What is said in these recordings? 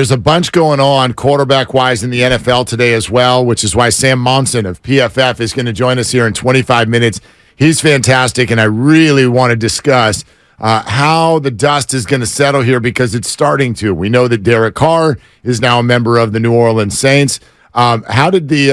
There's a bunch going on quarterback-wise in the NFL today as well, which is why Sam Monson of PFF is going to join us here in 25 minutes. He's fantastic, and I really want to discuss how the dust is going to settle here because it's starting to. We know that Derek Carr is now a member of the New Orleans Saints. How did the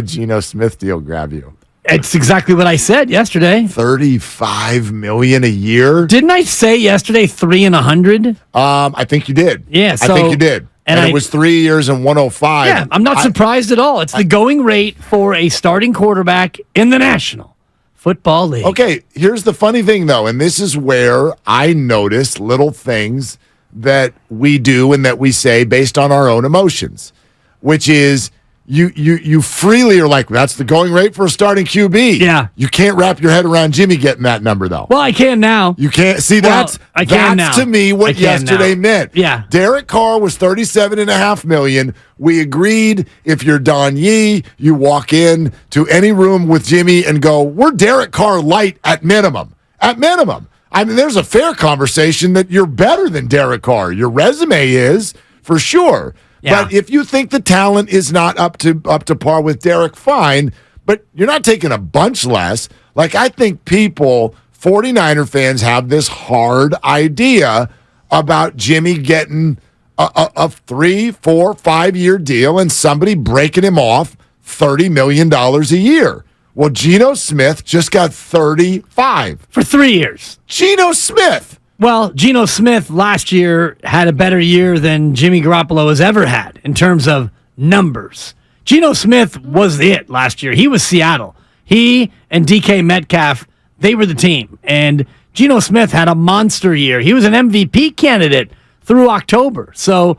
Geno Smith deal grab you? It's exactly what I said yesterday. $35 million a year. Didn't I say yesterday 3 and 100? I think you did. Yeah, I think you did. And it was 3 years and 105. Yeah, I'm not surprised at all. It's the going rate for a starting quarterback in the National Football League. Okay, here's the funny thing, though, and this is where I notice little things that we do and that we say based on our own emotions, which is you freely are like, that's the going rate for a starting QB. Yeah. You can't wrap your head around Jimmy getting that number, though. Well, I can now. You can't. See, that's to me what yesterday meant. Yeah. Derek Carr was $37.5 million. We agreed if you're Don Yee, you walk in to any room with Jimmy and go, we're Derek Carr light at minimum. At minimum. I mean, there's a fair conversation that you're better than Derek Carr. Your resume is, for sure. Yeah. But if you think the talent is not up to par with Derek, fine. But you're not taking a bunch less. Like, I think 49er fans have this hard idea about Jimmy getting a 3, 4, 5-year deal and somebody breaking him off $30 million a year. Well, Geno Smith just got 35 for 3 years. Geno Smith. Well, Geno Smith last year had a better year than Jimmy Garoppolo has ever had in terms of numbers. Geno Smith was it last year. He was Seattle. He and DK Metcalf, they were the team. And Geno Smith had a monster year. He was an MVP candidate through October. So,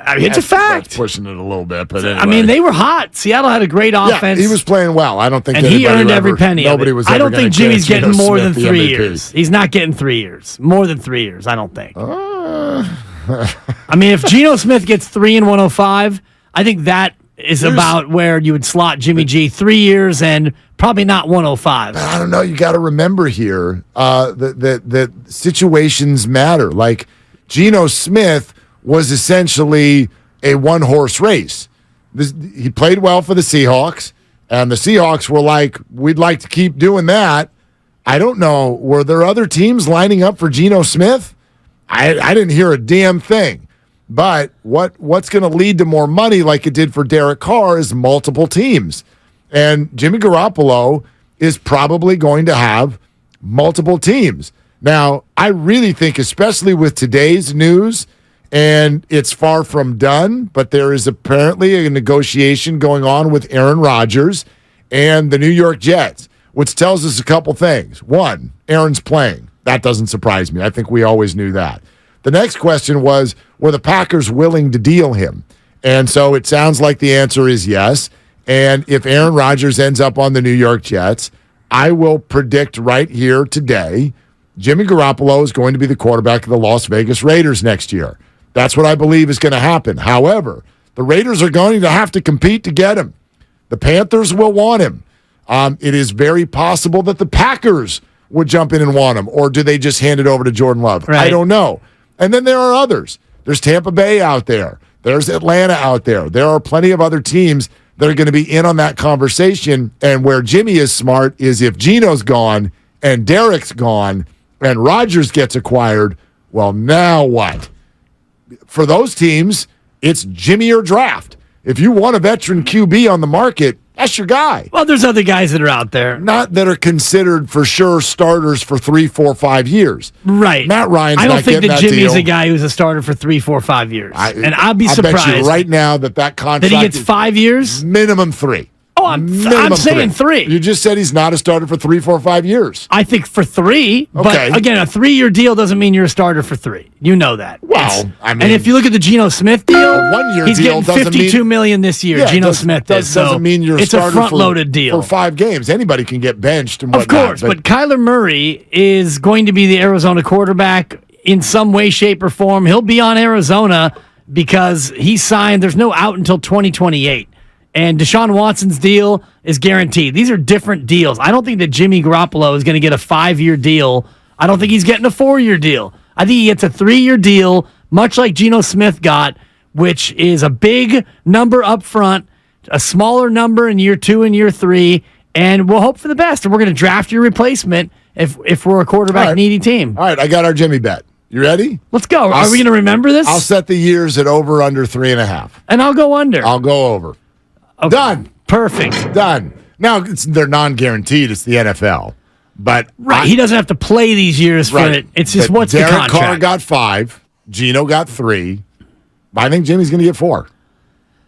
I mean, it's a fact. That's pushing it a little bit, but anyway. I mean, they were hot. Seattle had a great offense. Yeah, he was playing well. I don't think and he earned every penny. Nobody was. I don't think Jimmy's getting more than 3 MVP. years. He's not getting 3 years. More than 3 years, I don't think. I mean, if Geno Smith gets 3 and 105, I think that is about where you would slot Jimmy G. 3 years and probably not 105. I don't know. You got to remember here that situations matter. Like Geno Smith was essentially a one-horse race. He played well for the Seahawks, and the Seahawks were like, we'd like to keep doing that. I don't know. Were there other teams lining up for Geno Smith? I didn't hear a damn thing. But what's going to lead to more money like it did for Derek Carr is multiple teams. And Jimmy Garoppolo is probably going to have multiple teams. Now, I really think, especially with today's news, and it's far from done, but there is apparently a negotiation going on with Aaron Rodgers and the New York Jets, which tells us a couple things. One, Aaron's playing. That doesn't surprise me. I think we always knew that. The next question was, were the Packers willing to deal him? And so it sounds like the answer is yes. And if Aaron Rodgers ends up on the New York Jets, I will predict right here today, Jimmy Garoppolo is going to be the quarterback of the Las Vegas Raiders next year. That's what I believe is going to happen. However, the Raiders are going to have to compete to get him. The Panthers will want him. It is very possible that the Packers would jump in and want him, or do they just hand it over to Jordan Love? Right. I don't know. And then there are others. There's Tampa Bay out there. There's Atlanta out there. There are plenty of other teams that are going to be in on that conversation. And where Jimmy is smart is if Geno's gone and Derek's gone and Rodgers gets acquired, well, now what? For those teams, it's Jimmy or draft. If you want a veteran QB on the market, that's your guy. Well, there's other guys that are out there. Not that are considered for sure starters for 3, 4, 5 years. Right. Matt Ryan's I don't not think getting that that Jimmy's deal. a guy who's a starter for 3, 4, 5 years. And I'll be I surprised. bet you right now that contract that he gets 5 years? Minimum 3. Oh, I'm saying 3. You just said he's not a starter for 3, 4, 5 years. I think for 3. Okay. But again, a 3-year deal doesn't mean you're a starter for 3. You know that. Well, I mean, and if you look at the Geno Smith deal, a 1-year he's deal getting $52 million this year. Geno Smith doesn't mean you're a it's starter a front-loaded deal for 5 games. Anybody can get benched and whatnot. Of course, but Kyler Murray is going to be the Arizona quarterback in some way, shape, or form. He'll be on Arizona because he signed. There's no out until 2028. And Deshaun Watson's deal is guaranteed. These are different deals. I don't think that Jimmy Garoppolo is going to get a 5-year deal. I don't think he's getting a 4-year deal. I think he gets a 3-year deal, much like Geno Smith got, which is a big number up front, a smaller number in year 2 and year 3, and we'll hope for the best. And we're going to draft your replacement if we're a quarterback needy team. All right, I got our Jimmy bet. You ready? Let's go. Are we going to remember this? I'll set the years at over under 3.5. And I'll go under. I'll go over. Okay. Done. Perfect. Done. Now, they're non-guaranteed. It's the NFL. But he doesn't have to play these years for it. It's just what's the contract. Derek Carr got 5. Geno got 3. I think Jimmy's going to get 4.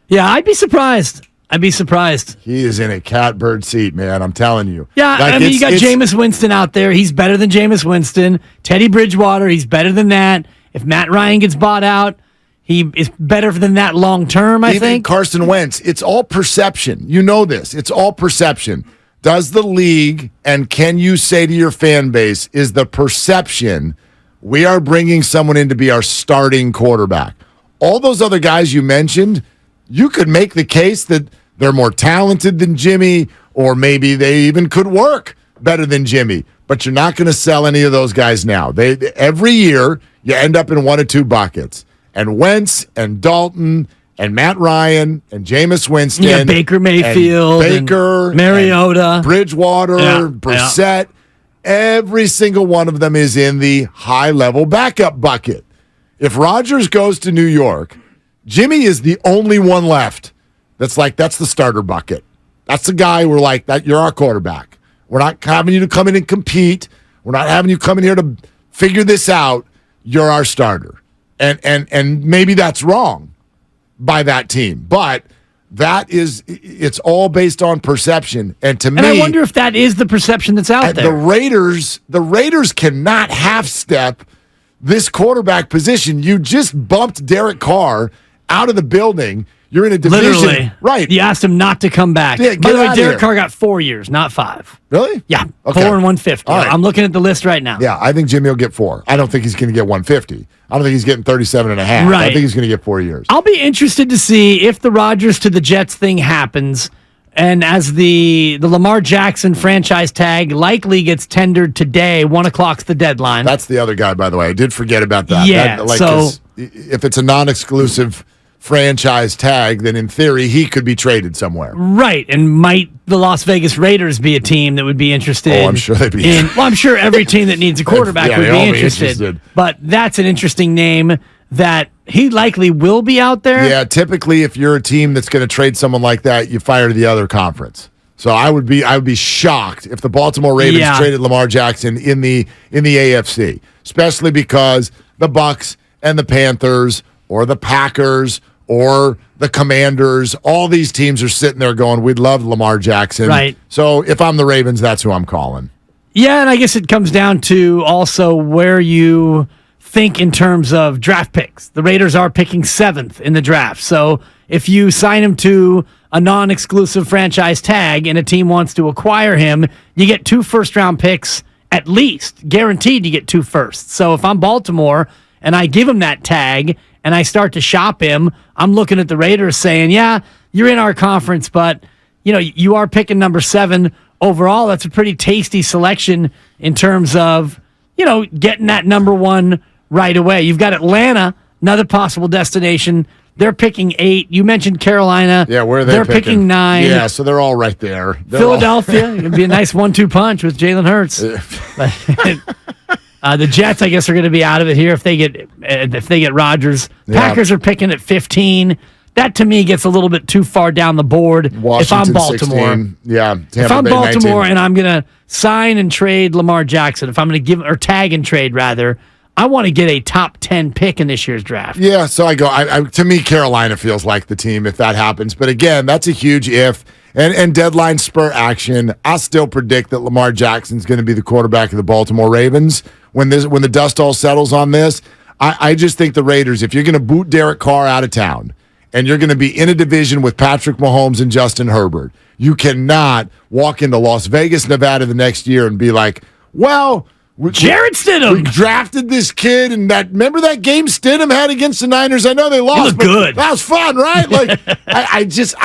Yeah, I'd be surprised. He is in a catbird seat, man. I'm telling you. Yeah, like, you got Jameis Winston out there. He's better than Jameis Winston. Teddy Bridgewater, he's better than that. If Matt Ryan gets bought out, he is better than that long term, I think. Carson Wentz, it's all perception. You know this. It's all perception. Does the league, and can you say to your fan base, is the perception we are bringing someone in to be our starting quarterback? All those other guys you mentioned, you could make the case that they're more talented than Jimmy, or maybe they even could work better than Jimmy. But you're not going to sell any of those guys now. Every year, you end up in one of two buckets. And Wentz and Dalton and Matt Ryan and Jameis Winston. Yeah, Baker Mayfield. And Baker. And Mariota. And Bridgewater. Brissett. Every single one of them is in the high-level backup bucket. If Rodgers goes to New York, Jimmy is the only one left that's the starter bucket. That's the guy we're like, that you're our quarterback. We're not having you to come in and compete. We're not having you come in here to figure this out. You're our starter. And maybe that's wrong by that team. But it's all based on perception. And to me, I wonder if that is the perception that's out there. The Raiders cannot half-step this quarterback position. You just bumped Derek Carr out of the building. You're in a division. Literally. Right. You asked him not to come back. Yeah, by the way, Derek Carr got 4 years, not 5. Really? Yeah. Okay. 4 and 150. Right. I'm looking at the list right now. Yeah, I think Jimmy will get 4. I don't think he's going to get 150. I don't think he's getting 37 and a half. Right. I think he's going to get 4 years. I'll be interested to see if the Rodgers to the Jets thing happens, and as the Lamar Jackson franchise tag likely gets tendered today, 1 o'clock's the deadline. That's the other guy, by the way. I did forget about that. Yeah, if it's a non-exclusive franchise tag, then in theory he could be traded somewhere. Right, and might the Las Vegas Raiders be a team that would be interested? Oh, I'm sure they'd be. Well, I'm sure every team that needs a quarterback would be interested. But that's an interesting name that he likely will be out there. Yeah, typically if you're a team that's going to trade someone like that, you fire the other conference. So I would be shocked if the Baltimore Ravens traded Lamar Jackson in the AFC, especially because the Bucs and the Panthers or the Packers or the Commanders, all these teams are sitting there going, we'd love Lamar Jackson. Right. So if I'm the Ravens, that's who I'm calling. Yeah, and I guess it comes down to also where you think in terms of draft picks. The Raiders are picking 7th in the draft. So if you sign him to a non-exclusive franchise tag and a team wants to acquire him, you get 2 first-round picks at least. Guaranteed you get 2 firsts. So if I'm Baltimore and I give him that tag and I start to shop him, I'm looking at the Raiders saying, yeah, you're in our conference, but you are picking number 7 overall. That's a pretty tasty selection in terms of, getting that number 1 right away. You've got Atlanta, another possible destination. They're picking 8. You mentioned Carolina. Yeah, where are they They're picking 9. Yeah, so they're all right there. Philadelphia, it'd be a nice 1-2 punch with Jalen Hurts. The Jets, I guess, are going to be out of it here if they get Rodgers. Yeah. Packers are picking at 15. That to me gets a little bit too far down the board. Washington, if I'm Baltimore, 16. Yeah, Tampa if I'm Bay, Baltimore 19. and I'm going to sign and trade Lamar Jackson, if I'm going to give or tag and trade rather, I want to get a top 10 pick in this year's draft. Yeah, so I go. To me, Carolina feels like the team if that happens. But again, that's a huge if. And deadline spur action. I still predict that Lamar Jackson's going to be the quarterback of the Baltimore Ravens when the dust all settles on this. I just think the Raiders, if you're going to boot Derek Carr out of town and you're going to be in a division with Patrick Mahomes and Justin Herbert, you cannot walk into Las Vegas, Nevada the next year and be like, well, Jarrett Stidham. We drafted this kid, and remember that game Stidham had against the Niners? I know they lost. He looked but good. That was fun, right? Like, I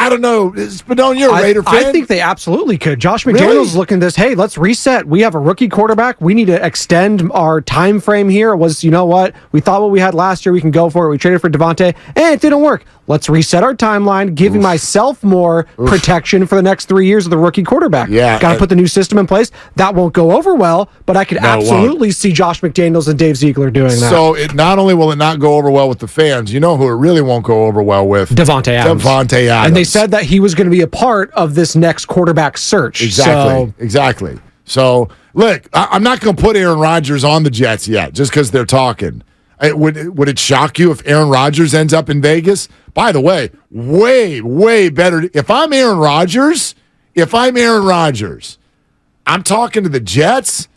don't know. Spadone, you're a Raider fan. I think they absolutely could. Josh McDaniels looking at this. Hey, let's reset. We have a rookie quarterback. We need to extend our time frame here. It was, you know what? We thought what we had last year, we can go for it. We traded for Devontae, and it didn't work. Let's reset our timeline, giving myself more protection for the next 3 years of the rookie quarterback. Yeah, got to put the new system in place. That won't go over well, but I could absolutely see Josh McDaniels and Dave Ziegler doing that. So not only will it not go over well with the fans, you know who it really won't go over well with? Devontae Adams. And they said that he was going to be a part of this next quarterback search. Exactly. So, look, I'm not going to put Aaron Rodgers on the Jets yet, just because they're talking. Would it shock you if Aaron Rodgers ends up in Vegas? By the way, way better. If I'm Aaron Rodgers, I'm talking to the Jets.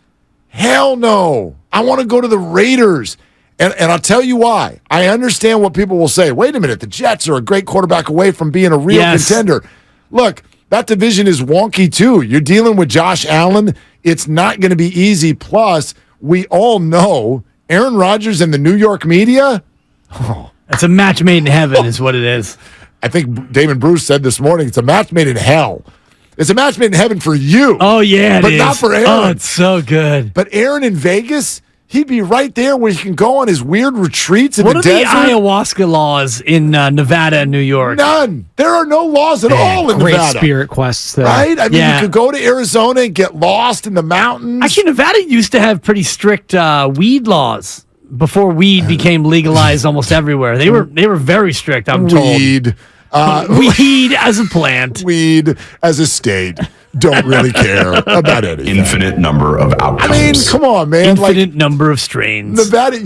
Hell no. I want to go to the Raiders. And I'll tell you why. I understand what people will say. Wait a minute. The Jets are a great quarterback away from being a real contender. Look, that division is wonky too. You're dealing with Josh Allen. It's not going to be easy. Plus, we all know Aaron Rodgers and the New York media. It's a match made in heaven is what it is. I think Damon Bruce said this morning, it's a match made in hell. It's a match made in heaven for you. Oh, yeah, but not for Aaron. Oh, it's so good. But Aaron in Vegas, he'd be right there where he can go on his weird retreats in the desert. What are the ayahuasca laws in Nevada and New York? None. There are no laws at all in Nevada. Great spirit quests there. Right? I mean, you could go to Arizona and get lost in the mountains. Actually, Nevada used to have pretty strict weed laws before weed became legalized almost everywhere. They were very strict, I'm told. Weed as a plant. Weed as a state. Don't really care about anything. Infinite number of outcomes. I mean, come on, man. Infinite number of strains. Nevada.